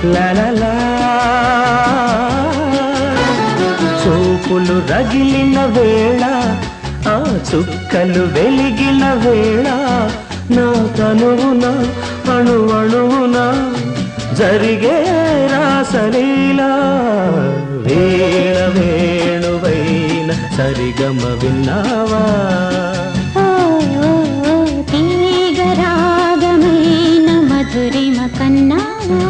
లాలా చూపులు రగిలిన వేళ ఆ చుక్కలు వెలిగిన వేళ నా తనువున అణు అణువున జరిగే రాసలీలా వేళ వేణువైన సరిగమ విన్నావా తీగ రాగమైన మధురిమ కన్నావా